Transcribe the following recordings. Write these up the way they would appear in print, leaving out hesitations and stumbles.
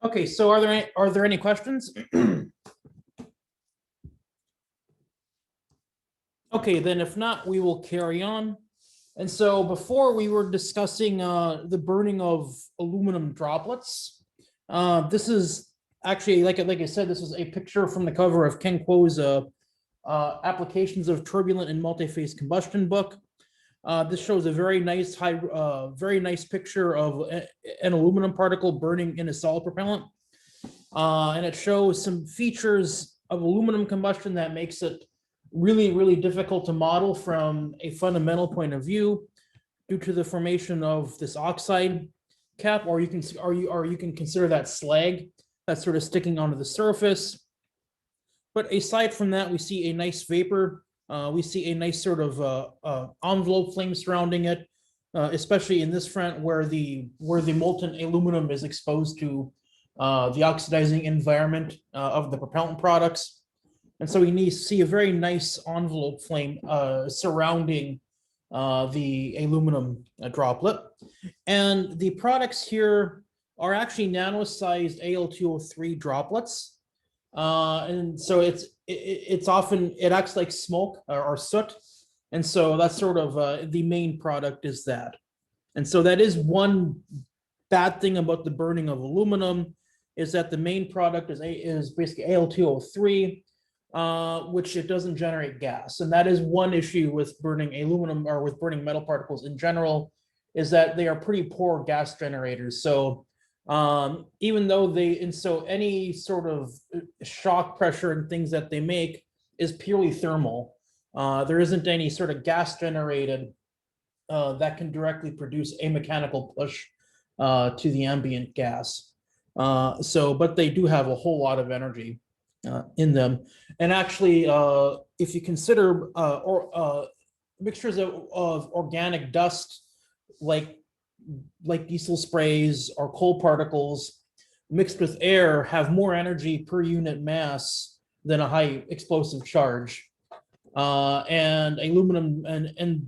Okay, so are there any questions? Okay, then if not, we will carry on. And so before we were discussing the burning of aluminum droplets. This is actually, like I said, this is a picture from the cover of Ken Kuo's Applications of Turbulent and Multi-Phase Combustion book. This shows a very nice very nice picture of an aluminum particle burning in a solid propellant. And it shows some features of aluminum combustion that makes it really, really difficult to model from a fundamental point of view due to the formation of this oxide cap, or you can consider that slag that's sort of sticking onto the surface. But aside from that, we see a nice vapor. We see a nice sort of envelope flame surrounding it, especially in this front where the molten aluminum is exposed to the oxidizing environment of the propellant products. And so we see a very nice envelope flame surrounding the aluminum droplet. And the products here are actually nano-sized Al2O3 droplets. And so it acts like smoke or soot. And so that's sort of the main product is that. And so that is one bad thing about the burning of aluminum, is that the main product is basically Al2O3, which it doesn't generate gas. And that is one issue with burning aluminum, or with burning metal particles in general, is that they are pretty poor gas generators. So even though any sort of shock pressure and things that they make is purely thermal. There isn't any sort of gas generated that can directly produce a mechanical push to the ambient gas. But they do have a whole lot of energy in them. And actually, if you consider mixtures of organic dust, like diesel sprays or coal particles mixed with air, have more energy per unit mass than a high explosive charge. And aluminum and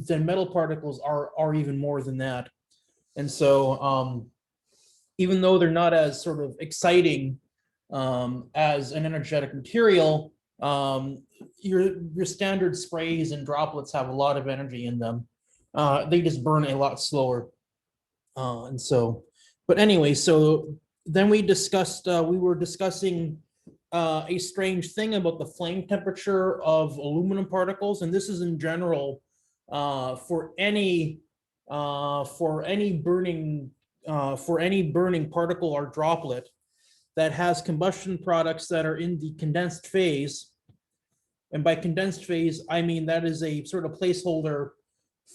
then metal particles are even more than that. And so even though they're not as sort of exciting as an energetic material, your standard sprays and droplets have a lot of energy in them. They just burn a lot slower. And so, but anyway, so then we were discussing a strange thing about the flame temperature of aluminum particles. And this is in general for any burning particle or droplet that has combustion products that are in the condensed phase. And by condensed phase, I mean that is a sort of placeholder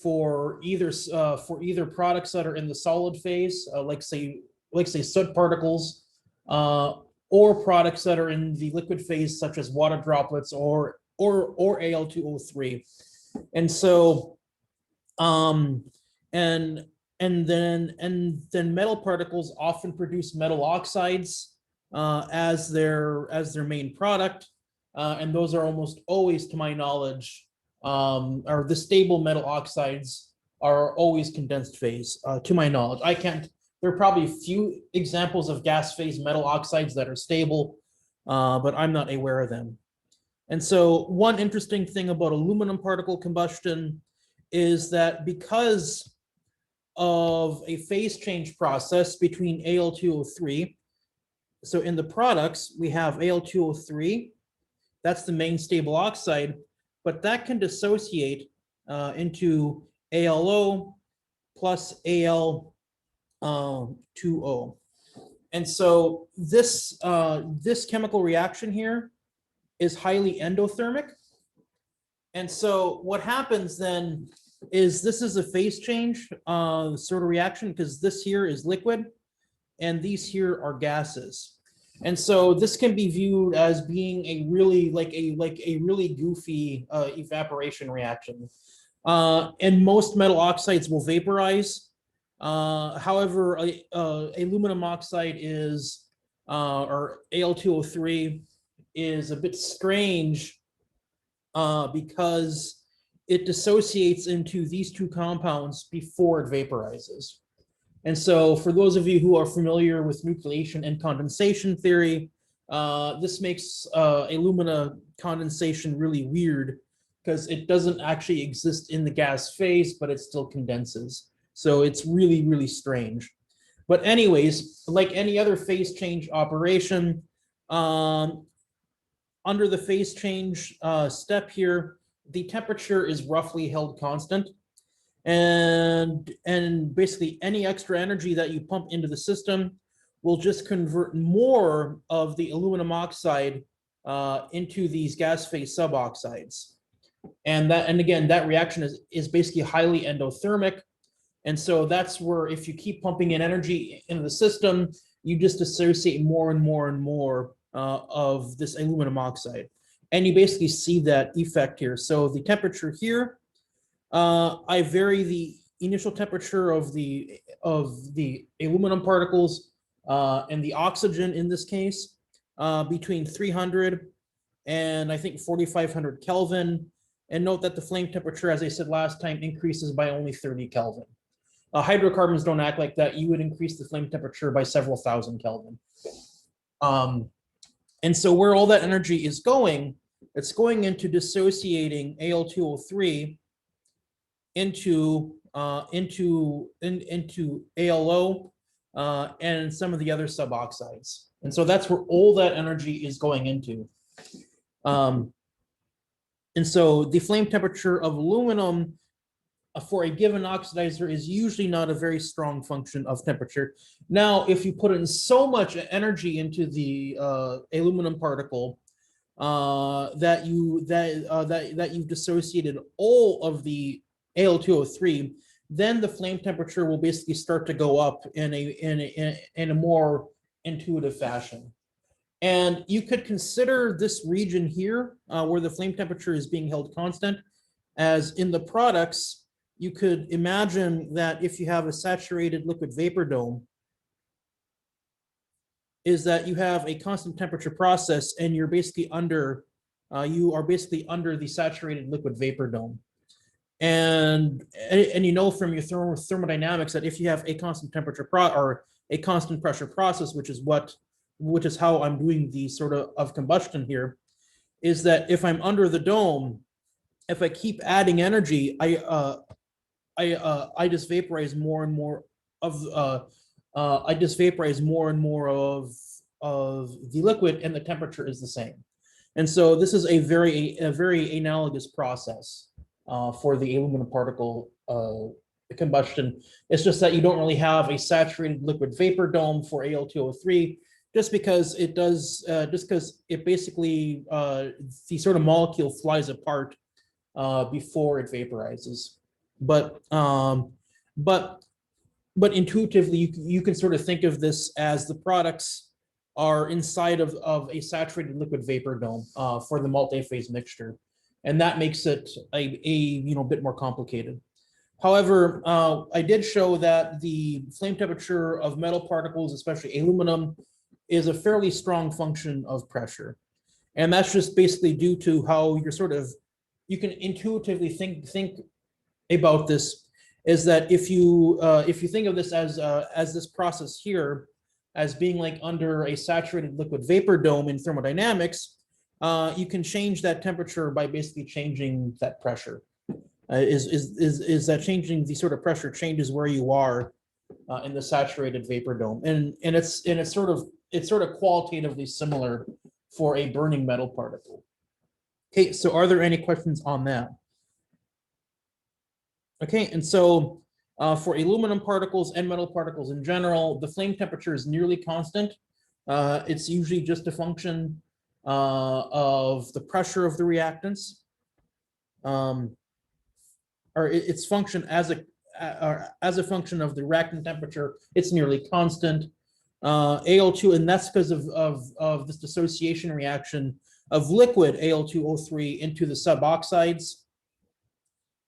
for either products that are in the solid phase, like say soot particles, or products that are in the liquid phase, such as water droplets or Al2O3. And so, and then metal particles often produce metal oxides as their main product, and those are almost always, to my knowledge, or the stable metal oxides are always condensed phase, to my knowledge. There are probably a few examples of gas phase metal oxides that are stable, but I'm not aware of them. And so one interesting thing about aluminum particle combustion is that because of a phase change process between Al2O3, so in the products, we have Al2O3, that's the main stable oxide, but that can dissociate into ALO plus Al2O. And so this chemical reaction here is highly endothermic. And so what happens then is this is a phase change sort of reaction, because this here is liquid and these here are gases. And so this can be viewed as being a really really goofy evaporation reaction. And most metal oxides will vaporize. However, aluminum oxide or Al2O3 is a bit strange because it dissociates into these two compounds before it vaporizes. And so for those of you who are familiar with nucleation and condensation theory, this makes alumina condensation really weird because it doesn't actually exist in the gas phase, but it still condenses. So it's really, really strange. But anyways, like any other phase change operation, under the phase change step here, the temperature is roughly held constant. And basically any extra energy that you pump into the system will just convert more of the aluminum oxide into these gas phase suboxides. And again, that reaction is basically highly endothermic. And so that's where if you keep pumping in energy into the system, you just associate more and more and more of this aluminum oxide. And you basically see that effect here. So the temperature here, I vary the initial temperature of the aluminum particles and the oxygen in this case between 300 and I think 4,500 Kelvin. And note that the flame temperature, as I said last time, increases by only 30 Kelvin. Hydrocarbons don't act like that. You would increase the flame temperature by several thousand Kelvin. And so where all that energy is going, it's going into dissociating Al2O3 into ALO and some of the other suboxides. And so that's where all that energy is going into. And so the flame temperature of aluminum for a given oxidizer is usually not a very strong function of temperature. Now, if you put in so much energy into the aluminum particle that you've dissociated all of the Al2O3, then the flame temperature will basically start to go up in a more intuitive fashion. And you could consider this region here where the flame temperature is being held constant as in the products. You could imagine that if you have a saturated liquid vapor dome, is that you have a constant temperature process and you're basically under, you are basically under the saturated liquid vapor dome. And you know from your thermodynamics that if you have a constant temperature or a constant pressure process, which is how I'm doing the sort of combustion here, is that if I'm under the dome, if I keep adding energy, I just vaporize more and more of the liquid, and the temperature is the same. And so this is a very analogous process for the aluminum particle combustion. It's just that you don't really have a saturated liquid vapor dome for Al2O3, just because it does, basically the sort of molecule flies apart before it vaporizes. But intuitively, you can sort of think of this as the products are inside of a saturated liquid vapor dome for the multi-phase mixture, and that makes it a bit more complicated. However, I did show that the flame temperature of metal particles, especially aluminum, is a fairly strong function of pressure, and that's just basically due to how you can intuitively think about this. Is that if you think of this as this process here as being like under a saturated liquid vapor dome in thermodynamics, you can change that temperature by basically changing that pressure. Is that changing the sort of pressure changes where you are in the saturated vapor dome, and it's sort of qualitatively similar for a burning metal particle. Okay, so are there any questions on that? Okay, and so for aluminum particles and metal particles in general, the flame temperature is nearly constant. It's usually just a function of the pressure of the reactants, or its function as a function of the reactant temperature. It's nearly constant. Al2, and that's because of this dissociation reaction of liquid Al2O3 into the suboxides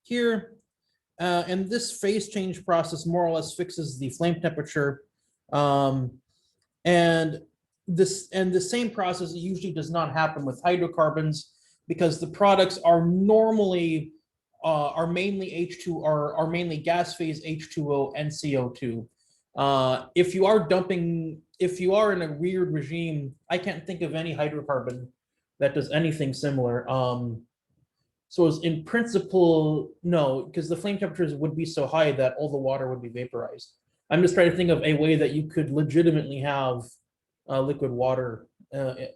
here. And this phase change process more or less fixes the flame temperature. And the same process usually does not happen with hydrocarbons, because the products are normally are mainly H2, are mainly gas phase H2O and CO2. If you are dumping, if you are in a weird regime, I can't think of any hydrocarbon that does anything similar. So it's in principle, no, because the flame temperatures would be so high that all the water would be vaporized. I'm just trying to think of a way that you could legitimately have liquid water in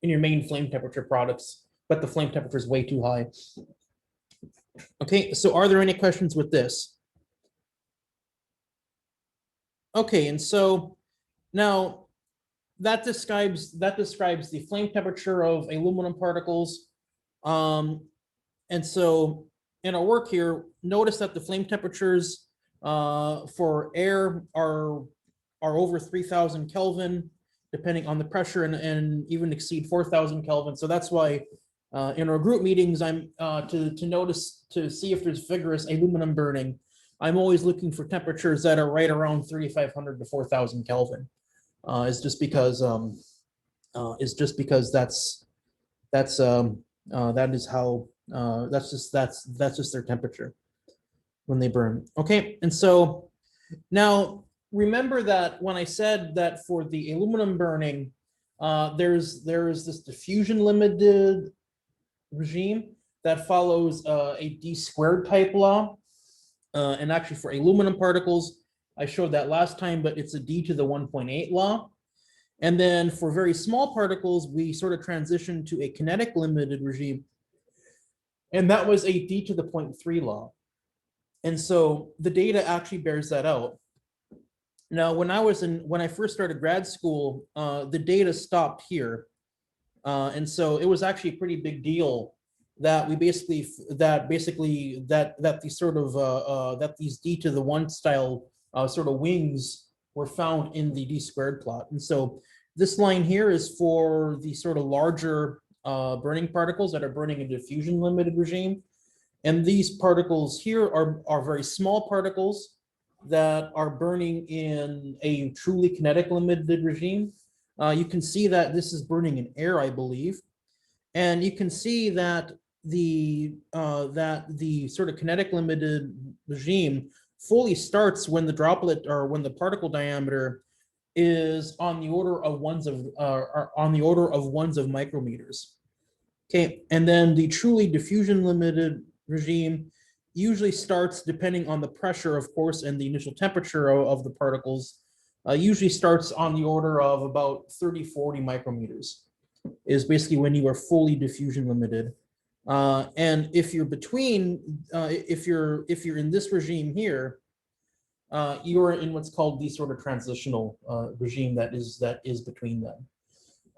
your main flame temperature products, but the flame temperature is way too high. Okay, so are there any questions with this? Okay, and so now that describes the flame temperature of aluminum particles. And so in our work here, notice that the flame temperatures for air are over 3,000 Kelvin, depending on the pressure, and even exceed 4,000 Kelvin. So that's why in our group meetings, I'm to notice, to see if there's vigorous aluminum burning, I'm always looking for temperatures that are right around 3,500 to 4,000 Kelvin. Is just because that is how that's just their temperature when they burn. Okay, and so now remember that when I said that for the aluminum burning, there's this diffusion limited regime that follows a d squared type law. And actually for aluminum particles, I showed that last time, but it's a d to the 1.8 law. And then for very small particles, we sort of transitioned to a kinetic limited regime. And that was a d to the 0.3 law. And so the data actually bears that out. Now, when I first started grad school, the data stopped here. And so it was actually a pretty big deal that we basically that these d to the 1 style sort of wings were found in the d squared plot. And so this line here is for the sort of larger burning particles that are burning in diffusion limited regime. And these particles here are very small particles that are burning in a truly kinetic limited regime. You can see that this is burning in air, I believe. And you can see that the sort of kinetic limited regime fully starts when the droplet, or when the particle diameter is on the order of ones of micrometers. Okay, and then the truly diffusion limited regime usually starts, depending on the pressure, of course, and the initial temperature of the particles, usually starts on the order of about 30-40 micrometers, is basically when you are fully diffusion limited. And if you're if you're in this regime here, you are in what's called the sort of transitional regime that is between them.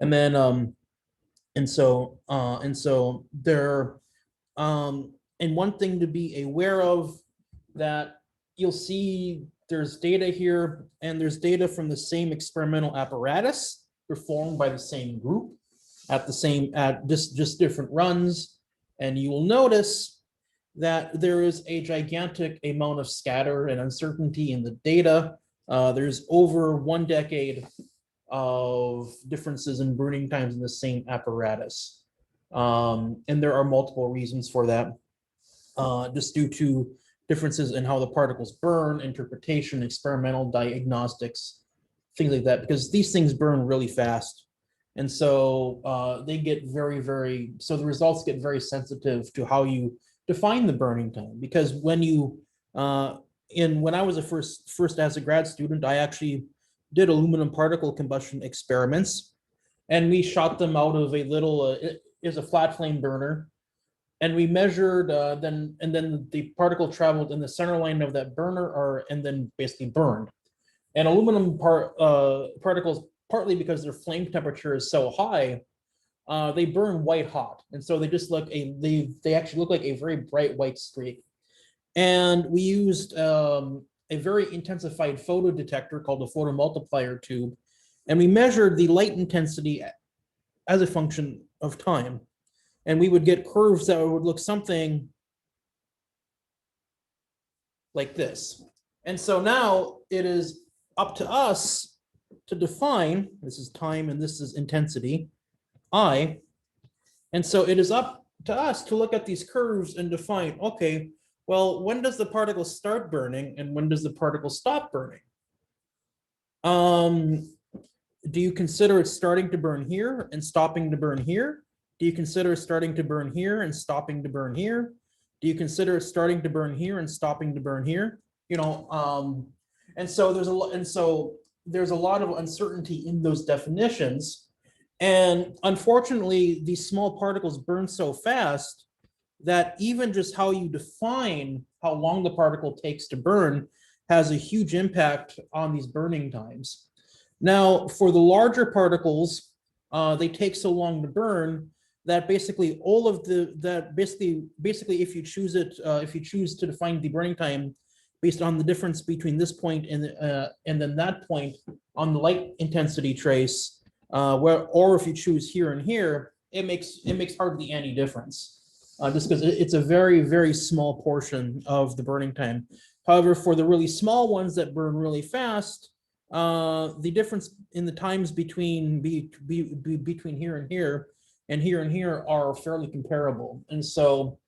And then and so there and one thing to be aware of, that you'll see there's data here, and there's data from the same experimental apparatus performed by the same group at just different runs. And you will notice that there is a gigantic amount of scatter and uncertainty in the data. There's over 1 decade of differences in burning times in the same apparatus. And there are multiple reasons for that, just due to differences in how the particles burn, interpretation, experimental diagnostics, things like that, because these things burn really fast. And so they get so the results get very sensitive to how you define the burning time. Because when I was first as a grad student, I actually did aluminum particle combustion experiments, and we shot them out of a little, it is a flat flame burner. And we measured, then the particle traveled in the center line of that burner, and then basically burned. And aluminum particles, partly because their flame temperature is so high, they burn white hot, and so they just they actually look like a very bright white streak. And we used a very intensified photodetector called a photomultiplier tube, and we measured the light intensity as a function of time. And we would get curves that would look something like this. And so now it is up to us to define, this is time and this is intensity, I. And so it is up to us to look at these curves and define, okay, well, when does the particle start burning and when does the particle stop burning? Do you consider it starting to burn here and stopping to burn here? Do you consider it starting to burn here and stopping to burn here? Do you consider it starting to burn here and stopping to burn here? You know, and so there's a lot of uncertainty in those definitions. And unfortunately, these small particles burn so fast that even just how you define how long the particle takes to burn has a huge impact on these burning times. Now, for the larger particles, they take so long to burn that basically all of basically if you choose to define the burning time based on the difference between this point and then that point on the light intensity trace, or if you choose here and here, it makes hardly any difference, just because it's a very, very small portion of the burning time. However, for the really small ones that burn really fast, the difference in the times between here and here and here and here are fairly comparable. And so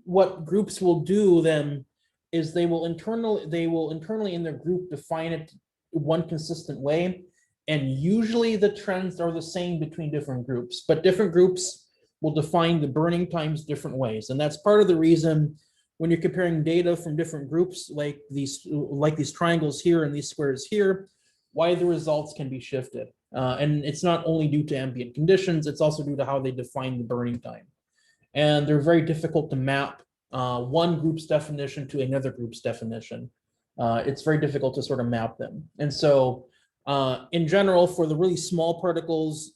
what groups will do then is they will internally in their group define it one consistent way. And usually the trends are the same between different groups, but different groups will define the burning times different ways. And that's part of the reason when you're comparing data from different groups, like these triangles here and these squares here, why the results can be shifted. And it's not only due to ambient conditions, it's also due to how they define the burning time. And they're very difficult to map one group's definition to another group's definition. It's very difficult to sort of map them. And so in general, for the really small particles,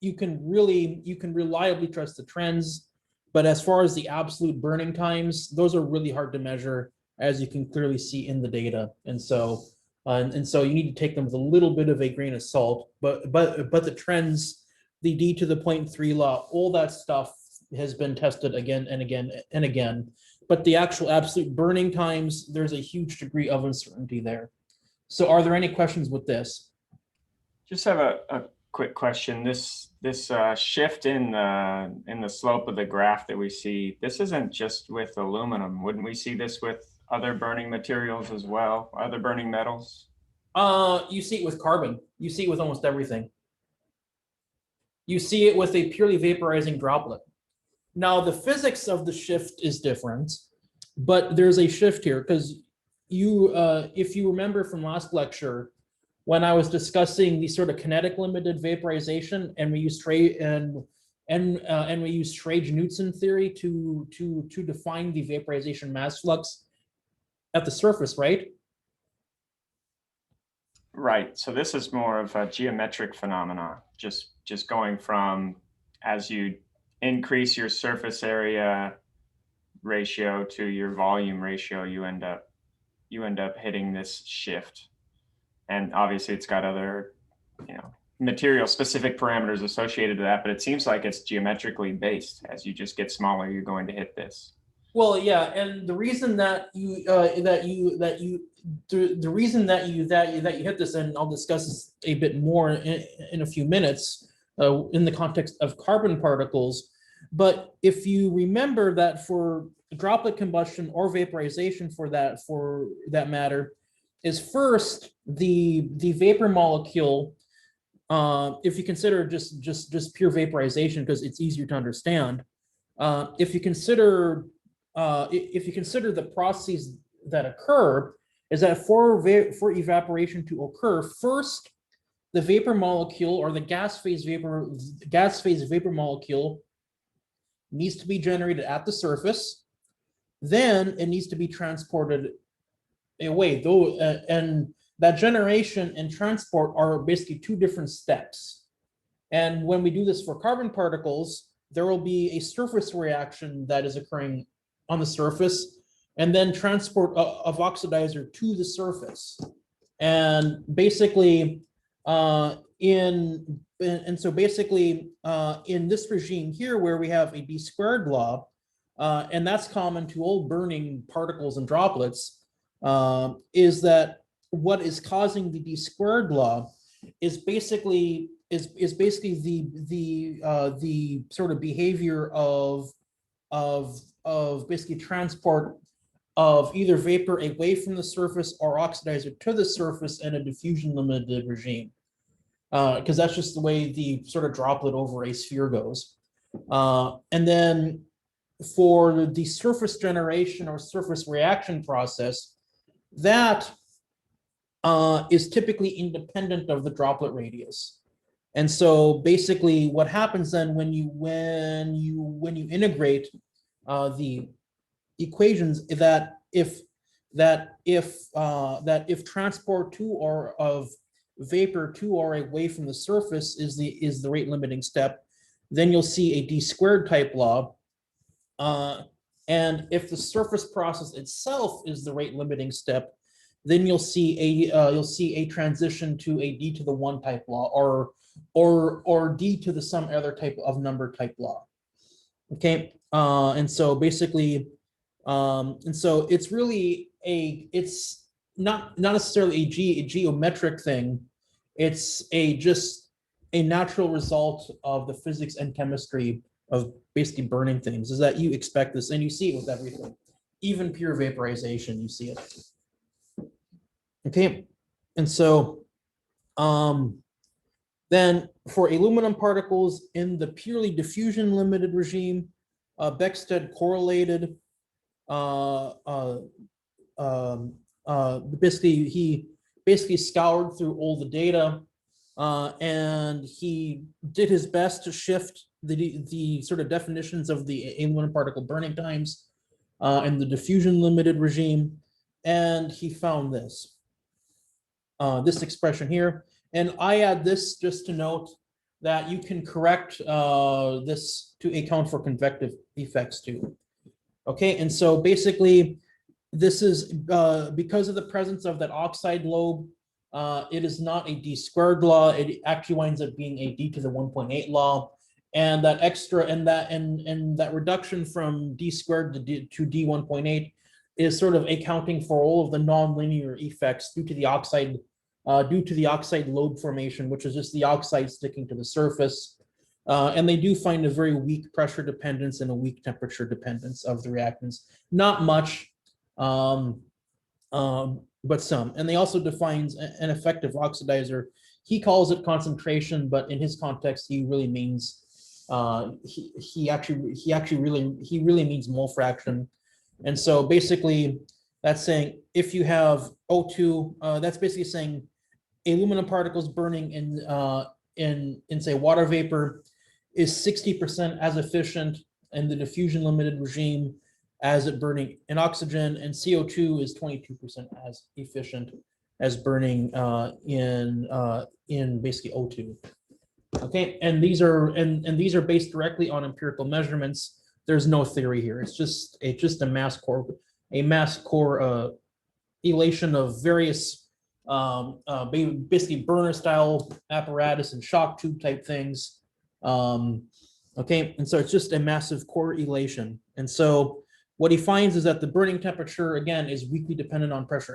you can reliably trust the trends. But as far as the absolute burning times, those are really hard to measure, as you can clearly see in the data. And so you need to take them with a little bit of a grain of salt. But the trends, the d to the 0.3 law, all that stuff has been tested again and again and again. But the actual absolute burning times, there's a huge degree of uncertainty there. So are there any questions with this? Just have a quick question. This shift in the slope of the graph that we see, this isn't just with aluminum. Wouldn't we see this with other burning materials as well, other burning metals? You see it with carbon. You see it with almost everything. You see it with a purely vaporizing droplet. Now, the physics of the shift is different, but there's a shift here because if you remember from last lecture, when I was discussing the sort of kinetic limited vaporization, and we used Schrage-Knudsen theory to define the vaporization mass flux at the surface, right? Right. So this is more of a geometric phenomena, just going from as you increase your surface area ratio to your volume ratio, you end up hitting this shift. And obviously it's got other, material specific parameters associated to that, but it seems like it's geometrically based. As you just get smaller, you're going to hit this. Well, yeah, and the reason that you hit this, and I'll discuss this a bit more in a few minutes in the context of carbon particles. But if you remember that for droplet combustion or vaporization for that matter, is first the vapor molecule. If you consider just pure vaporization, because it's easier to understand. If you consider the processes that occur, is that for evaporation to occur, first the vapor molecule or the gas phase vapor molecule needs to be generated at the surface. Then it needs to be transported away, though, and that generation and transport are basically two different steps. And when we do this for carbon particles, there will be a surface reaction that is occurring on the surface, and then transport of oxidizer to the surface. And basically, in this regime here, where we have a d squared law, and that's common to all burning particles and droplets, is that what is causing the d squared law is basically the sort of behavior of basically transport of either vapor away from the surface or oxidizer to the surface in a diffusion limited regime. Because that's just the way the sort of droplet over a sphere goes. And then for the surface generation or surface reaction process, that is typically independent of the droplet radius. And so basically what happens then when you integrate the equations, that if transport to or of vapor to or away from the surface is the rate limiting step, then you'll see a d squared type law. And if the surface process itself is the rate limiting step, then you'll see a transition to a d to the 1 type law, or d to the some other type of number type law. Okay, and so basically, and so it's really it's not necessarily a geometric thing. It's just a natural result of the physics and chemistry of basically burning things, is that you expect this, and you see it with everything, even pure vaporization, you see it. Okay, and so then for aluminum particles in the purely diffusion limited regime, Beckstead correlated. He basically scoured through all the data, and he did his best to shift the sort of definitions of the aluminum particle burning times in the diffusion limited regime, and he found this expression here. And I add this just to note that you can correct this to account for convective effects too. Okay, and so basically, this is because of the presence of that oxide lobe, it is not a d squared law. It actually winds up being a d to the 1.8 law, and that extra and that reduction from d squared to d 1.8 is sort of accounting for all of the nonlinear effects due to the oxide lobe formation, which is just the oxide sticking to the surface. And they do find a very weak pressure dependence and a weak temperature dependence of the reactants. Not much, but some. And they also defines an effective oxidizer. He calls it concentration, but in his context, he really means he really means mole fraction. And so basically, that's saying if you have O2, that's basically saying aluminum particles burning in say water vapor is 60% as efficient in the diffusion limited regime as it burning in oxygen, and CO2 is 22% as efficient as burning in basically O2. Okay, and these are based directly on empirical measurements. There's no theory here. It's just a mass core elation of various basically burner style apparatus and shock tube type things. Okay, and so it's just a massive core elation. And so what he finds is that the burning temperature, again, is weakly dependent on pressure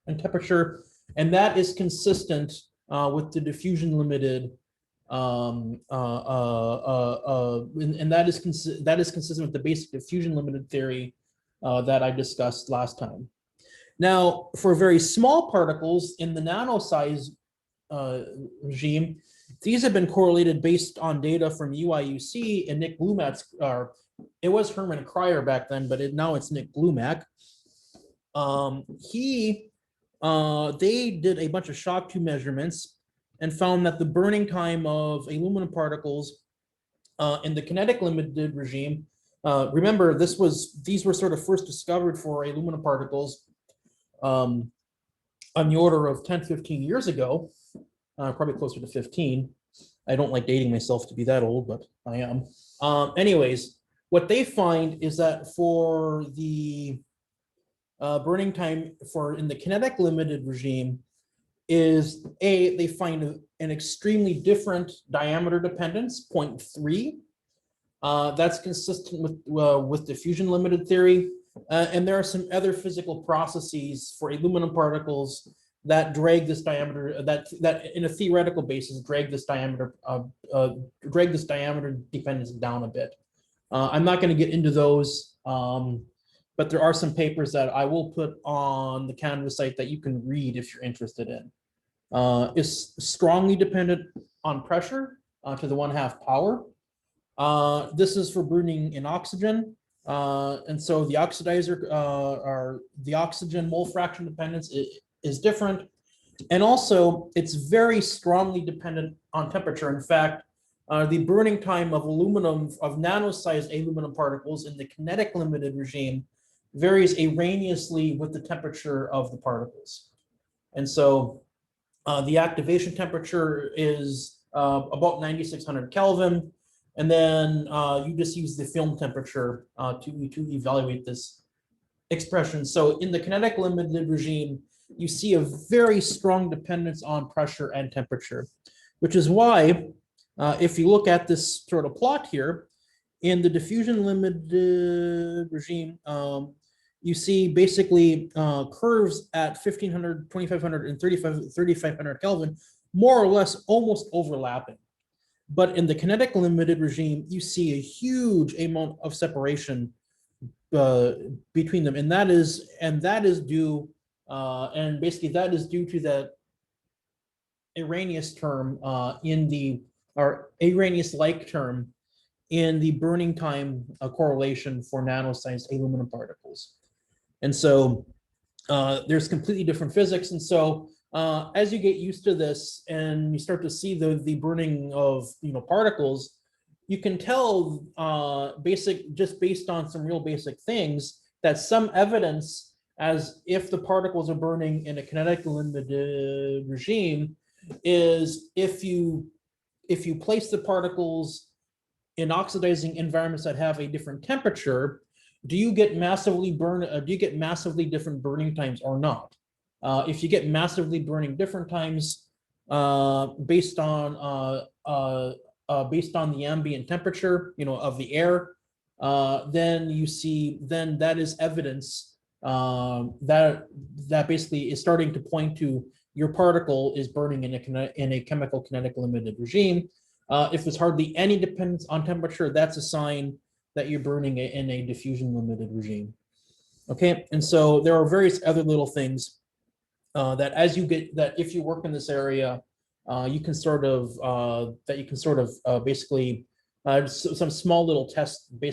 and temperature, and that is consistent with the diffusion limited, and that is consistent with the basic diffusion limited theory that I discussed last time. Now, for very small particles in the nano size regime, these have been correlated based on data from UIUC and Nick Glumak's. It was Herman Cryer back then, but now it's Nick Glumak. They did a bunch of shock tube measurements and found that the burning time of aluminum particles in the kinetic limited regime. Remember, these were sort of first discovered for aluminum particles on the order of 10, 15 years ago, probably closer to 15. I don't like dating myself to be that old, but I am. Anyways, what they find is that for the burning time in the kinetic limited regime is they find an extremely different diameter dependence, 0.3. That's consistent with diffusion limited theory. And there are some other physical processes for aluminum particles that drag this diameter, that in a theoretical basis drag this diameter dependence down a bit. I'm not going to get into those, but there are some papers that I will put on the Canvas site that you can read if you're interested in. Is strongly dependent on pressure to the 1/2 power. This is for burning in oxygen. And so the oxidizer or the oxygen mole fraction dependence is different. And also it's very strongly dependent on temperature. In fact, the burning time of aluminum, of nano-sized aluminum particles in the kinetic limited regime varies erroneously with the temperature of the particles. And so the activation temperature is about 9,600 Kelvin. And then you just use the film temperature to evaluate this expression. So in the kinetic limited regime, you see a very strong dependence on pressure and temperature, which is why if you look at this sort of plot here, in the diffusion limited regime, you see basically curves at 1500, 2500, and 3500 Kelvin, more or less almost overlapping. But in the kinetic limited regime, you see a huge amount of separation between them, and that is due, and basically that is due to that Arrhenius term or Arrhenius-like term in the burning time correlation for nano-sized aluminum particles. And so there's completely different physics. And so as you get used to this and you start to see the burning of particles, you can tell just based on some real basic things that some evidence as if the particles are burning in a kinetic limited regime is if you place the particles in oxidizing environments that have a different temperature, do you get massively different burning times or not? If you get massively burning different times based on the ambient temperature, of the air, then that is evidence that basically is starting to point to your particle is burning in a chemical kinetic limited regime. If there's hardly any dependence on temperature, that's a sign that you're burning in a diffusion limited regime. Okay, and so there are various other little things that if you work in this area, you can sort of basically some small little tests that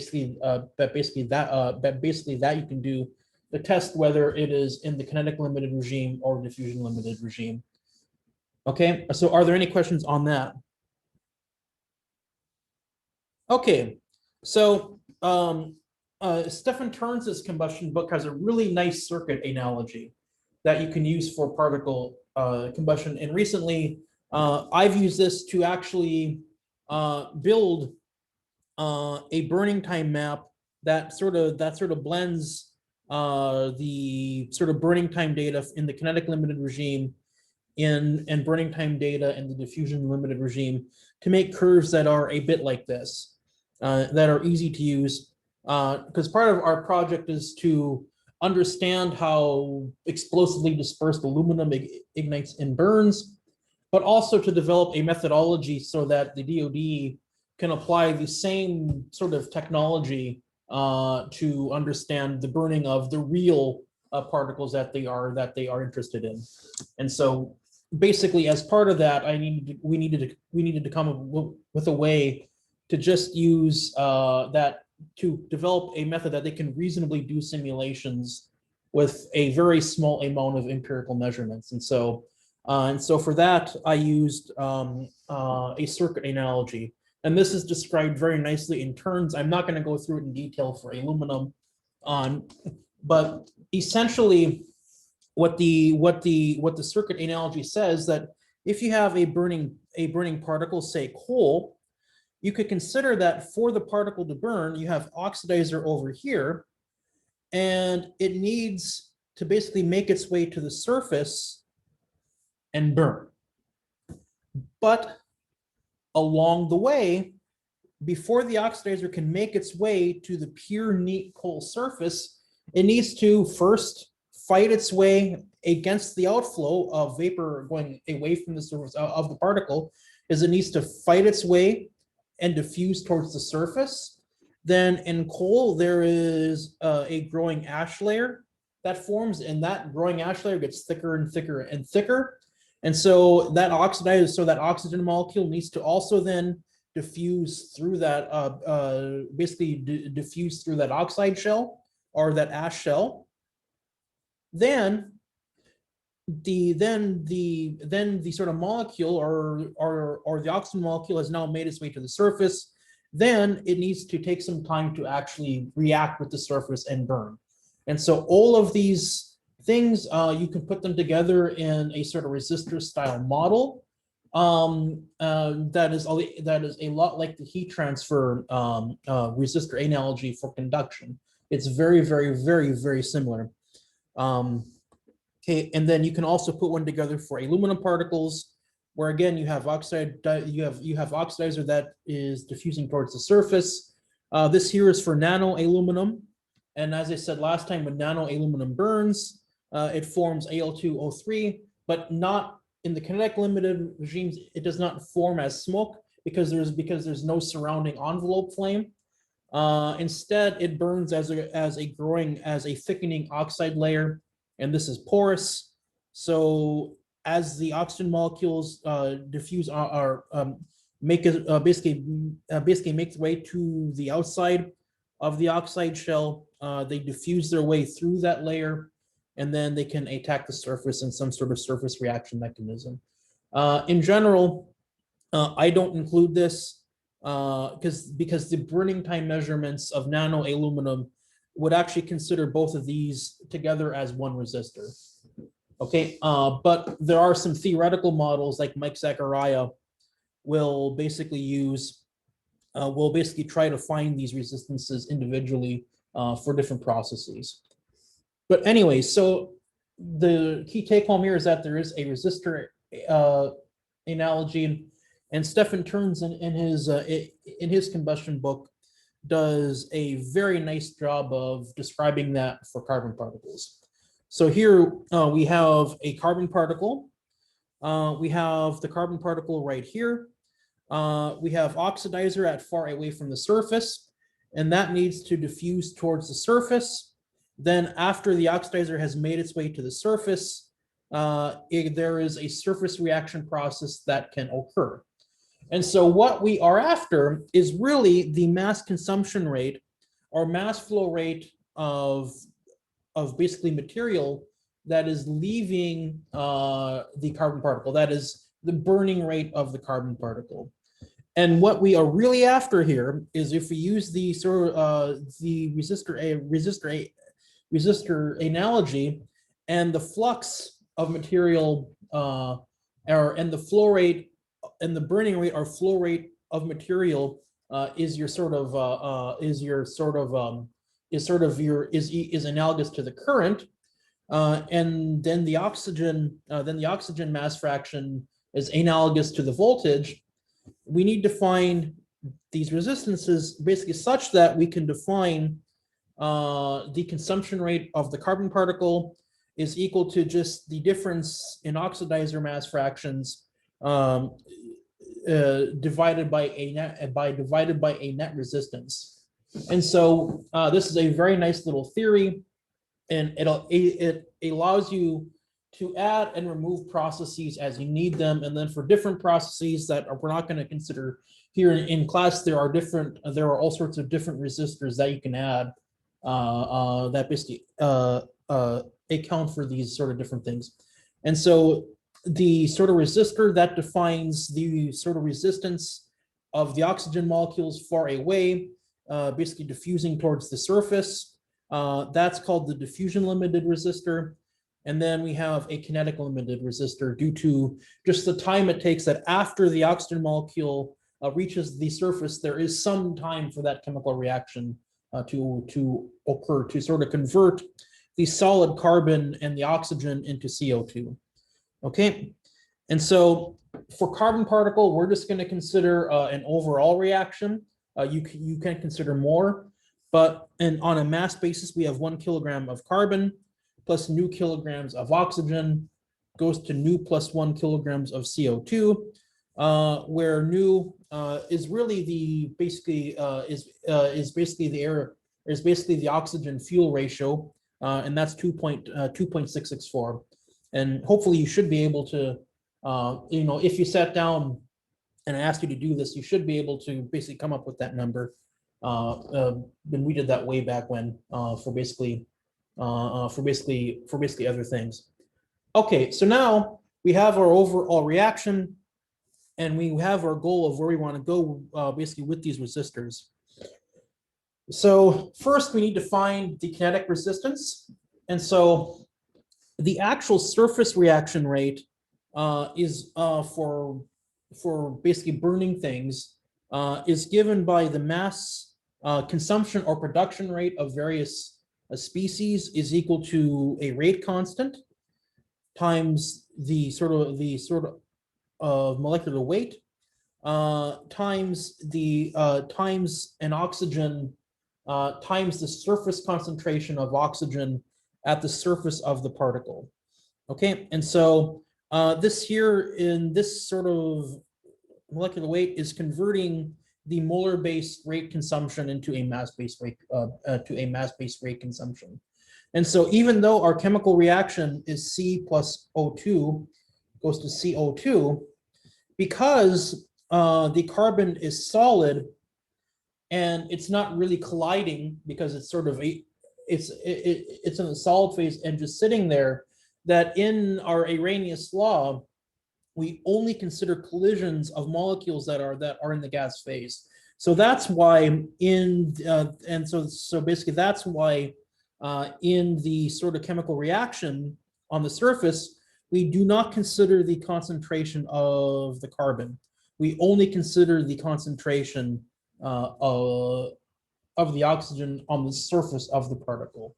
you can do to test whether it is in the kinetic limited regime or diffusion limited regime. Okay, so are there any questions on that? Okay, so Stefan Turns' combustion book has a really nice circuit analogy that you can use for particle combustion. And recently, I've used this to actually build a burning time map that sort of blends the sort of burning time data in the kinetic limited regime and burning time data in the diffusion limited regime to make curves that are a bit like this, that are easy to use. Because part of our project is to understand how explosively dispersed aluminum ignites and burns, but also to develop a methodology so that the DoD can apply the same sort of technology to understand the burning of the real particles that they are interested in. And so basically, as part of that, we needed to come up with a way to just use that to develop a method that they can reasonably do simulations with a very small amount of empirical measurements. And so for that, I used a circuit analogy. And this is described very nicely in Turns. I'm not going to go through it in detail for aluminum, but essentially, what the circuit analogy says that if you have a burning particle, say coal, you could consider that for the particle to burn, you have oxidizer over here, and it needs to basically make its way to the surface and burn. But along the way, before the oxidizer can make its way to the pure neat coal surface, it needs to first fight its way against the outflow of vapor going away from the surface of the particle, is it needs to fight its way and diffuse towards the surface. Then in coal, there is a growing ash layer that forms, and that growing ash layer gets thicker and thicker and thicker. And so that oxygen molecule needs to also then diffuse through that, basically diffuse through that oxide shell or that ash shell. Then the sort of molecule or the oxygen molecule has now made its way to the surface. Then it needs to take some time to actually react with the surface and burn. And so all of these things, you can put them together in a sort of resistor style model. That is a lot like the heat transfer resistor analogy for conduction. It's very, very, very, very similar. Okay, and then you can also put one together for aluminum particles, where again you have oxidizer that is diffusing towards the surface. This here is for nano aluminum, and as I said last time, when nano aluminum burns, it forms Al2O3, but not in the kinetic limited regimes. It does not form as smoke because there's no surrounding envelope flame. Instead, it burns as a thickening oxide layer, and this is porous. So as the oxygen molecules diffuse basically make their way to the outside of the oxide shell, they diffuse their way through that layer, and then they can attack the surface in some sort of surface reaction mechanism. In general, I don't include this because the burning time measurements of nano aluminum would actually consider both of these together as one resistor. Okay, but there are some theoretical models like Mike Zachariah will basically try to find these resistances individually for different processes. But anyway, so the key take home here is that there is a resistor analogy, and Stefan Terns in his combustion book does a very nice job of describing that for carbon particles. So here we have a carbon particle. We have the carbon particle right here. We have oxidizer at far away from the surface, and that needs to diffuse towards the surface. Then after the oxidizer has made its way to the surface, there is a surface reaction process that can occur. And so what we are after is really the mass consumption rate or mass flow rate of basically material that is leaving the carbon particle. That is the burning rate of the carbon particle. And what we are really after here is if we use the sort of the resistor analogy, and the flux of material and the flow rate and the burning rate or flow rate of material is analogous to the current, and then the oxygen mass fraction is analogous to the voltage. We need to find these resistances basically such that we can define the consumption rate of the carbon particle is equal to just the difference in oxidizer mass fractions divided by a net resistance. And so this is a very nice little theory, and it allows you to add and remove processes as you need them. And then for different processes that we're not going to consider here in class, there are all sorts of different resistors that you can add that basically account for these sort of different things. And so the sort of resistor that defines the sort of resistance of the oxygen molecules far away, basically diffusing towards the surface, that's called the diffusion limited resistor. And then we have a kinetic limited resistor due to just the time it takes that after the oxygen molecule reaches the surface, there is some time for that chemical reaction to occur, to sort of convert the solid carbon and the oxygen into CO2. Okay, and so for carbon particle, we're just going to consider an overall reaction. You can consider more, but on a mass basis, we have 1 kilogram of carbon plus new kilograms of oxygen goes to new plus 1 kilograms of CO2. where nu is really the is basically the air is basically the oxygen fuel ratio, and that's 2.664. And hopefully you should be able to, if you sat down and I asked you to do this, you should be able to basically come up with that number. When we did that way back when, for basically other things. Okay, so now we have our overall reaction, and we have our goal of where we want to go, basically with these resistors. So first, we need to find the kinetic resistance, and so the actual surface reaction rate is for basically burning things is given by the mass consumption or production rate of various species is equal to a rate constant times the sort of molecular weight times an oxygen times the surface concentration of oxygen at the surface of the particle. Okay, and so this here in this sort of molecular weight is converting the molar-based rate consumption into a mass-based rate consumption. And so even though our chemical reaction is C plus O2 goes to CO2, because the carbon is solid and it's not really colliding because it's sort of it's in the solid phase and just sitting there, that in our Arrhenius law, we only consider collisions of molecules that are in the gas phase. So that's why so basically that's why in the sort of chemical reaction on the surface, we do not consider the concentration of the carbon. We only consider the concentration of the oxygen on the surface of the particle.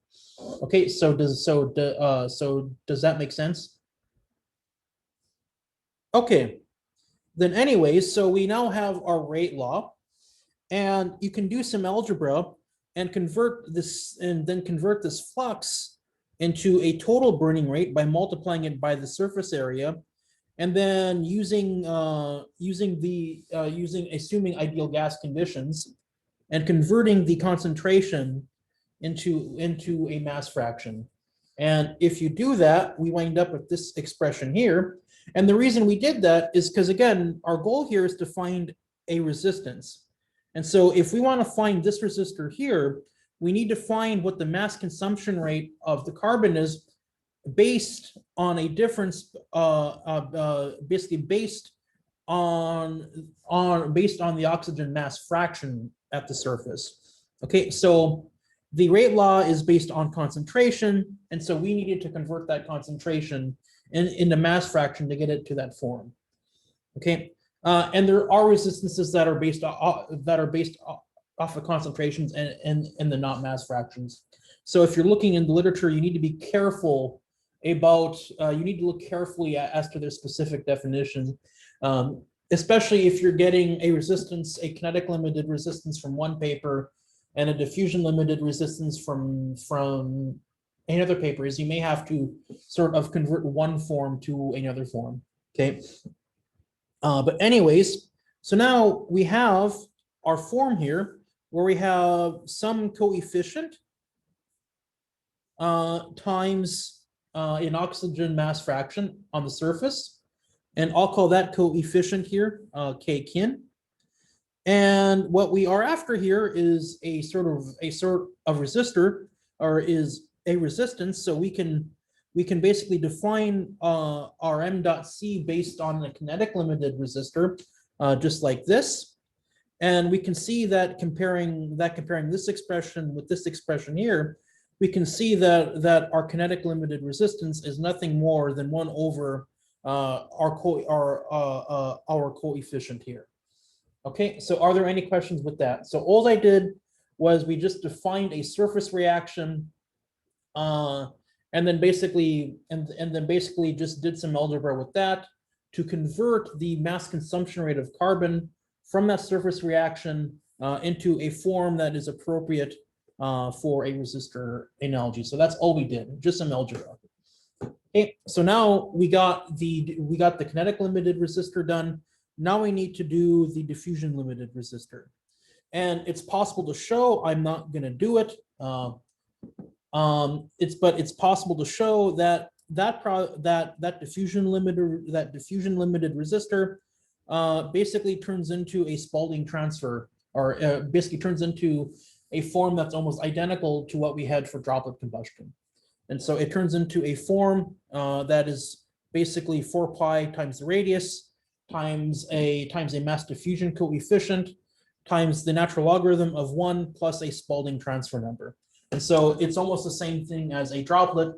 Okay, so does that make sense? Okay, then anyways, so we now have our rate law, and you can do some algebra and convert this flux into a total burning rate by multiplying it by the surface area, and then assuming ideal gas conditions and converting the concentration into a mass fraction. And if you do that, we wind up with this expression here. And the reason we did that is because, again, our goal here is to find a resistance. And so if we want to find this resistor here, we need to find what the mass consumption rate of the carbon is based on a difference, basically based on the oxygen mass fraction at the surface. Okay, so the rate law is based on concentration, and so we needed to convert that concentration into mass fraction to get it to that form. Okay, and there are resistances that are based off of concentrations and the not mass fractions. So if you're looking in the literature, you need to be careful about you need to look carefully as to their specific definitions, especially if you're getting a resistance, a kinetic limited resistance from one paper and a diffusion limited resistance from another paper, is you may have to sort of convert one form to another form. Okay, but anyways, so now we have our form here where we have some coefficient times an oxygen mass fraction on the surface, and I'll call that coefficient here K kin. And what we are after here is a sort of resistor, or is a resistance. So we can basically define our m dot c based on a kinetic limited resistor, just like this. And we can see that comparing this expression with this expression here, we can see that our kinetic limited resistance is nothing more than 1 over our coefficient here. Okay, so are there any questions with that? So all I did was we just defined a surface reaction, and then basically just did some algebra with that to convert the mass consumption rate of carbon from that surface reaction into a form that is appropriate for a resistor analogy. So that's all we did, just some algebra. Okay, so now we got the kinetic limited resistor done. Now we need to do the diffusion limited resistor. And it's possible to show, I'm not going to do it. But it's possible to show that that diffusion limited resistor basically turns into a Spalding transfer, or basically turns into a form that's almost identical to what we had for droplet combustion. And so it turns into a form that is basically 4 pi times the radius times a mass diffusion coefficient times the natural logarithm of 1 plus a Spalding transfer number. And so it's almost the same thing as a droplet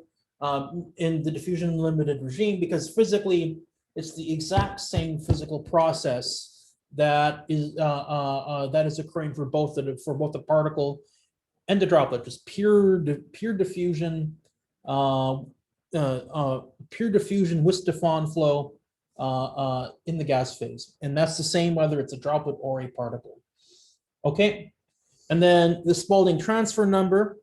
in the diffusion limited regime, because physically it's the exact same physical process that is occurring for both the particle and the droplet, just pure diffusion, pure diffusion with Stefan flow in the gas phase, and that's the same whether it's a droplet or a particle. Okay, and then the Spalding transfer number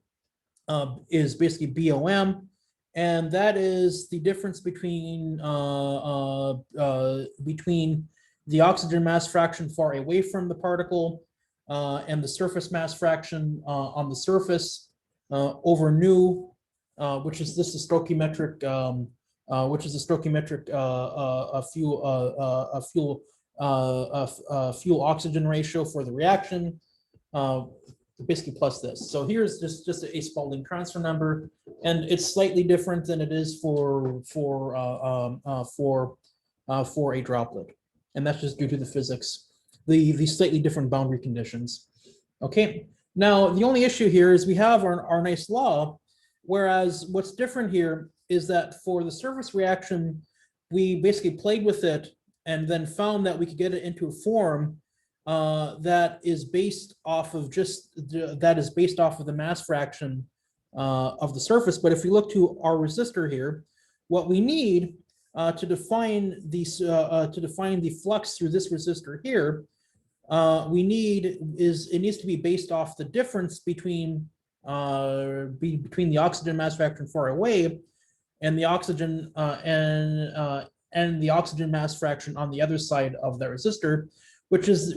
is basically BOM, and that is the difference between the oxygen mass fraction far away from the particle and the surface mass fraction on the surface over nu, which is this is stoichiometric, fuel oxygen ratio for the reaction. Basically plus this. So here's just a Spalding transfer number, and it's slightly different than it is for a droplet, and that's just due to the physics, the slightly different boundary conditions. Okay, now the only issue here is we have our nice law, whereas what's different here is that for the surface reaction, we basically played with it and then found that we could get it into a form that is based off of the mass fraction of the surface. But if we look to our resistor here, what we need to define the flux through this resistor here, it needs to be based off the difference between the oxygen mass fraction far away and the oxygen mass fraction on the other side of the resistor, which is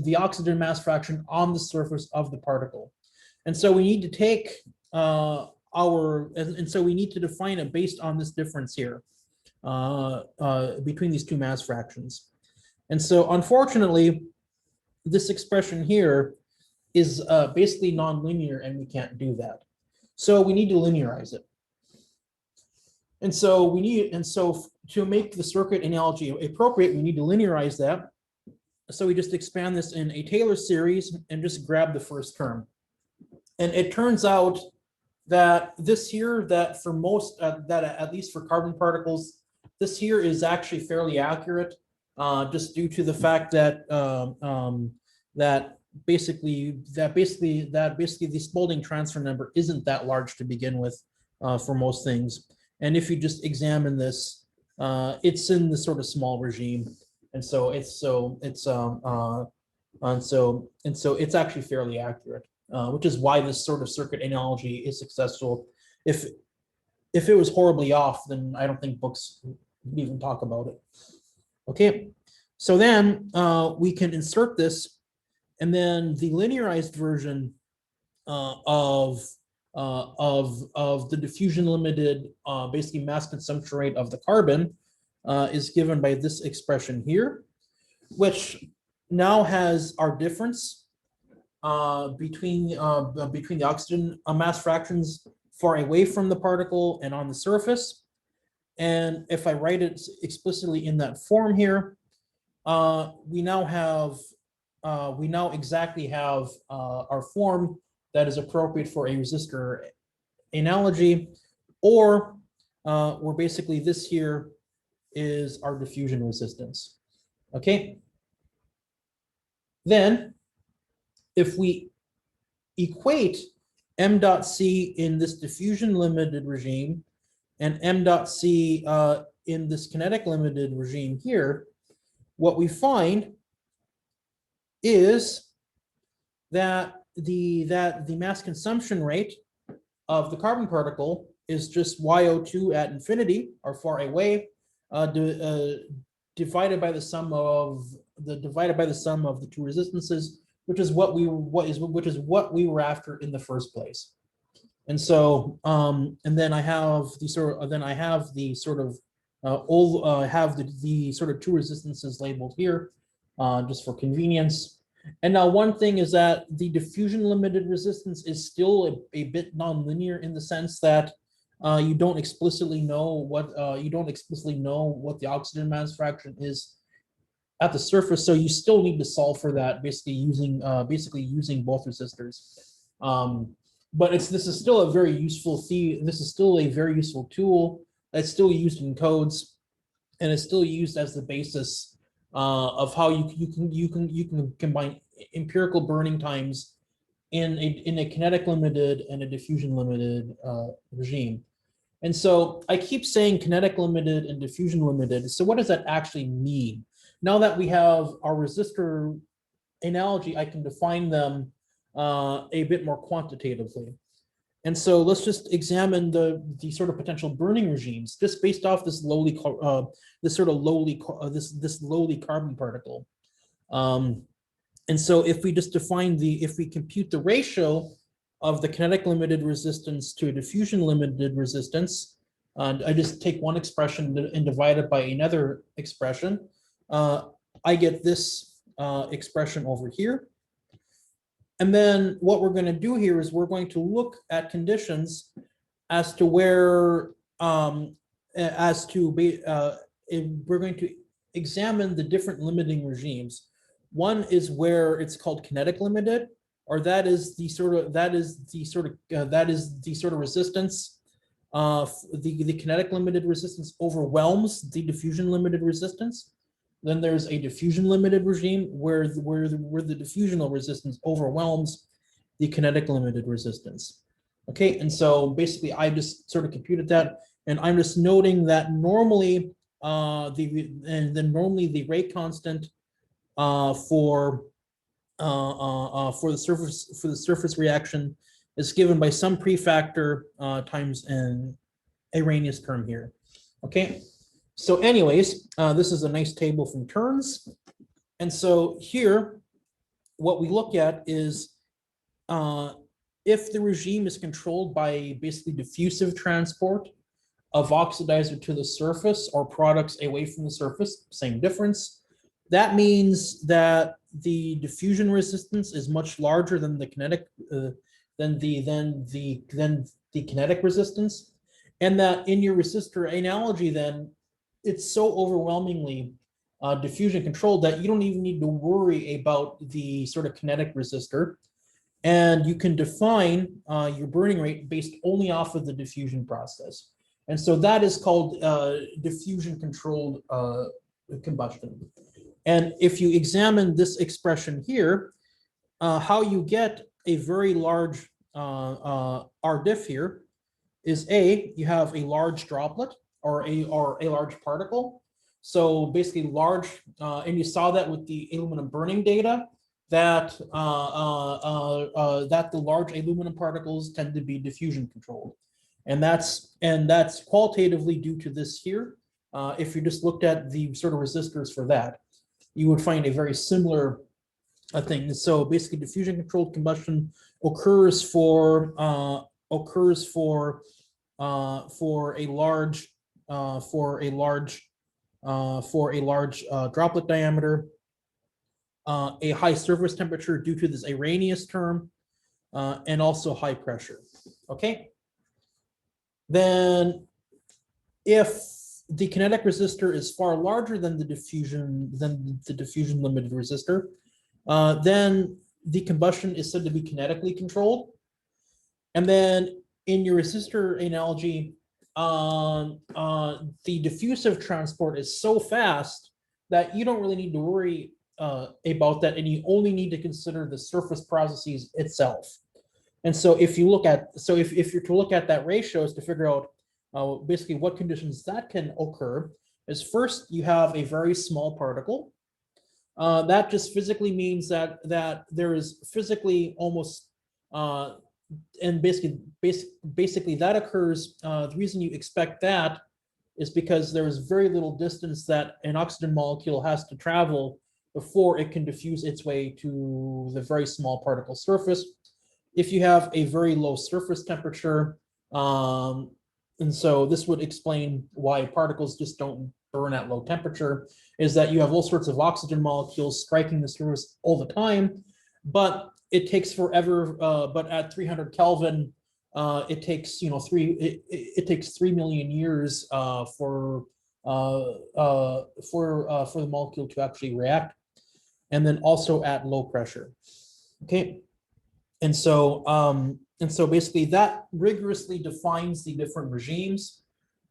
the oxygen mass fraction on the surface of the particle. And so we need to take so we need to define it based on this difference here between these two mass fractions. And so unfortunately, this expression here is basically nonlinear, and we can't do that. So we need to linearize it. And so to make the circuit analogy appropriate, we need to linearize that. So we just expand this in a Taylor series and just grab the first term. And it turns out that this here, that for most, that at least for carbon particles, this here is actually fairly accurate, just due to the fact that basically the Spalding transfer number isn't that large to begin with for most things. And if you just examine this, it's in the sort of small regime. And so it's actually fairly accurate, which is why this sort of circuit analogy is successful. If it was horribly off, then I don't think books would even talk about it. Okay, so then we can insert this, and then the linearized version of the diffusion limited basically mass consumption rate of the carbon is given by this expression here, which now has our difference between the oxygen mass fractions far away from the particle and on the surface. And if I write it explicitly in that form here, we now exactly have our form that is appropriate for a resistor analogy, or where basically this here is our diffusion resistance. Okay. Then if we equate m dot c in this diffusion limited regime and m dot c in this kinetic limited regime here, what we find is that the mass consumption rate of the carbon particle is just YO2 at infinity, or far away, divided by the sum of the two resistances, which is what we were after in the first place. And so, and then I have the sort of, the sort of two resistances labeled here, just for convenience. And now one thing is that the diffusion limited resistance is still a bit nonlinear in the sense that you don't explicitly know what the oxygen mass fraction is at the surface. So you still need to solve for that, basically using both resistors. But this is still a very useful tool that's still used in codes, and it's still used as the basis of how you can combine empirical burning times in a kinetic limited and a diffusion limited regime. And so I keep saying kinetic limited and diffusion limited. So what does that actually mean? Now that we have our resistor analogy, I can define them a bit more quantitatively. And so let's just examine the sort of potential burning regimes just based off this lowly carbon particle. And so if we just if we compute the ratio of the kinetic limited resistance to a diffusion limited resistance, I just take one expression and divide it by another expression, I get this expression over here. And then what we're going to do here is we're going to look at conditions as to where, we're going to examine the different limiting regimes. One is where it's called kinetic limited, or that is the sort of resistance. The kinetic limited resistance overwhelms the diffusion limited resistance. Then there's a diffusion limited regime where the diffusional resistance overwhelms the kinetic limited resistance. Okay, and so basically I just sort of computed that, and I'm just noting that normally the rate constant for the surface reaction is given by some prefactor times an Arrhenius term here. Okay. So anyways, this is a nice table from Terns. And so here, what we look at is if the regime is controlled by basically diffusive transport of oxidizer to the surface or products away from the surface, same difference. That means that the diffusion resistance is much larger than the kinetic kinetic resistance, and that in your resistor analogy, then it's so overwhelmingly diffusion controlled that you don't even need to worry about the sort of kinetic resistor, and you can define your burning rate based only off of the diffusion process. And so that is called diffusion controlled combustion. And if you examine this expression here, how you get a very large RDiff here is you have a large droplet or a large particle. So basically large, and you saw that with the aluminum burning data, that that the large aluminum particles tend to be diffusion controlled. And that's qualitatively due to this here. If you just looked at the sort of resistors for that, you would find a very similar thing. So basically diffusion controlled combustion occurs for a large droplet diameter, a high surface temperature due to this Arrhenius term, and also high pressure. Okay. Then if the kinetic resistor is far larger than the diffusion limited resistor, then the combustion is said to be kinetically controlled. And then in your resistor analogy, the diffusive transport is so fast that you don't really need to worry about that, and you only need to consider the surface processes itself. And so if you look at, if you're to look at that ratio is to figure out basically what conditions that can occur, is first you have a very small particle. That just physically means that there is physically almost and basically that occurs. The reason you expect that is because there is very little distance that an oxygen molecule has to travel before it can diffuse its way to the very small particle surface. If you have a very low surface temperature, and so this would explain why particles just don't burn at low temperature, is that you have all sorts of oxygen molecules striking the surface all the time, but it takes forever. But at 300 Kelvin, it takes it takes 3 million years for the molecule to actually react, and then also at low pressure. Okay, and so basically that rigorously defines the different regimes.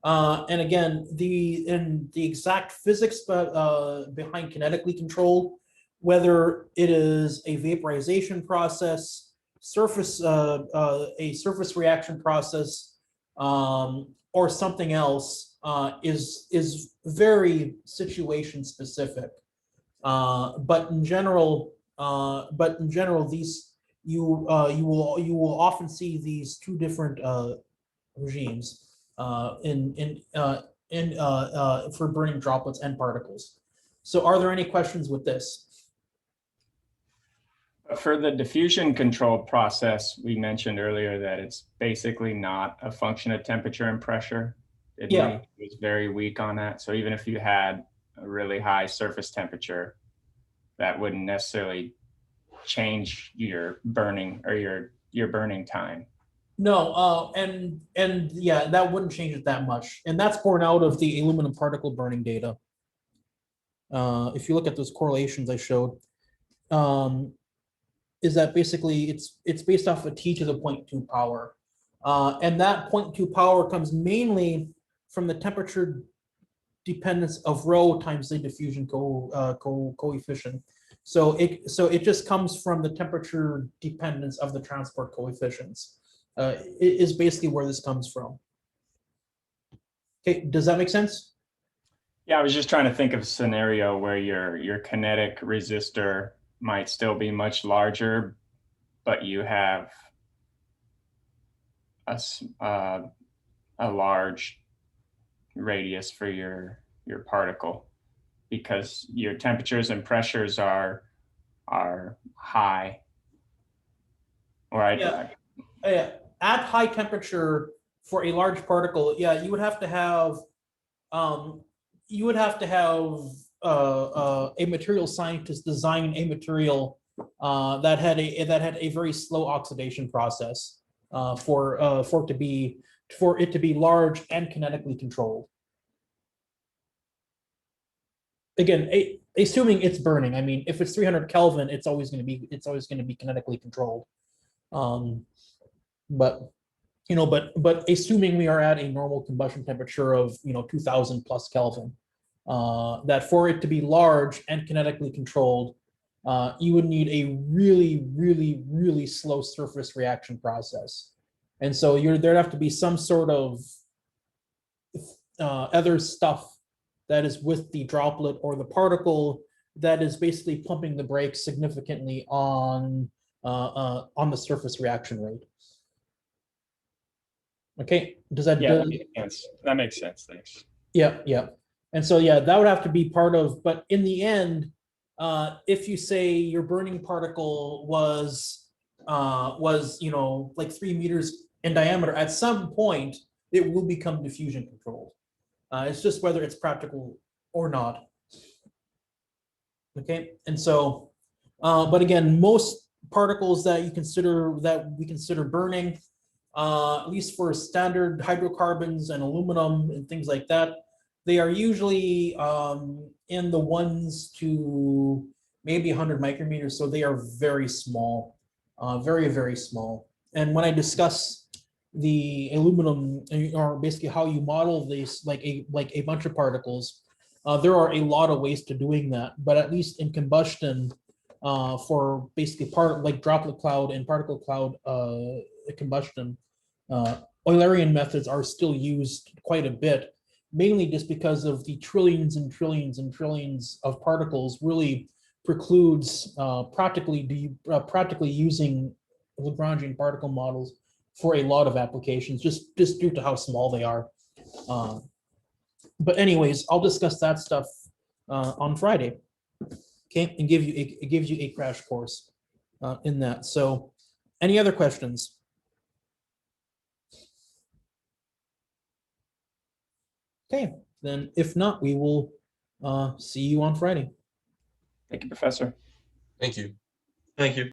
And again, the exact physics behind kinetically controlled, whether it is a vaporization process, a surface reaction process, or something else, is very situation specific. But in general, these you will often see these two different regimes for burning droplets and particles. So are there any questions with this? For the diffusion control process, we mentioned earlier that it's basically not a function of temperature and pressure. Yeah. It was very weak on that. So even if you had a really high surface temperature, that wouldn't necessarily change your burning or your burning time. No, and yeah, that wouldn't change it that much. And that's born out of the aluminum particle burning data. If you look at those correlations I showed, is that basically it's based off of T to the 0.2 power. And that 0.2 power comes mainly from the temperature dependence of rho times the diffusion coefficient. So it just comes from the temperature dependence of the transport coefficients. Is basically where this comes from. Okay, does that make sense? Yeah, I was just trying to think of a scenario where your kinetic resistor might still be much larger, but you have a large radius for your particle because your temperatures and pressures are high. Or yeah. At high temperature for a large particle, yeah, you would have to have a material scientist design a material that had a very slow oxidation process for it to be large and kinetically controlled. Again, assuming it's burning. I mean, if it's 300 Kelvin, it's always going to be kinetically controlled. But assuming we are at a normal combustion temperature of 2000 plus Kelvin, that for it to be large and kinetically controlled, you would need a really, really, really slow surface reaction process. And so there'd have to be some sort of other stuff that is with the droplet or the particle that is basically pumping the brakes significantly on the surface reaction rate. Okay, does that? Yeah, that makes sense. That makes sense. Thanks. Yeah, yeah. And so, yeah, that would have to be part of, but in the end, if you say your burning particle was like 3 meters in diameter, at some point, it will become diffusion controlled. It's just whether it's practical or not. Okay, and so, but again, most particles that we consider burning, at least for standard hydrocarbons and aluminum and things like that, they are usually in the 1 to maybe 100 micrometers. So they are very small, very, very small. And when I discuss the aluminum, or basically how you model these like a bunch of particles, there are a lot of ways to doing that. But at least in combustion, for basically like droplet cloud and particle cloud combustion, Eulerian methods are still used quite a bit, mainly just because of the trillions and trillions and trillions of particles really precludes practically using Lagrangian particle models for a lot of applications, just due to how small they are. But anyways, I'll discuss that stuff on Friday. Okay, and it gives you a crash course in that. So, any other questions? Okay, then if not, we will see you on Friday. Thank you, Professor. Thank you. Thank you.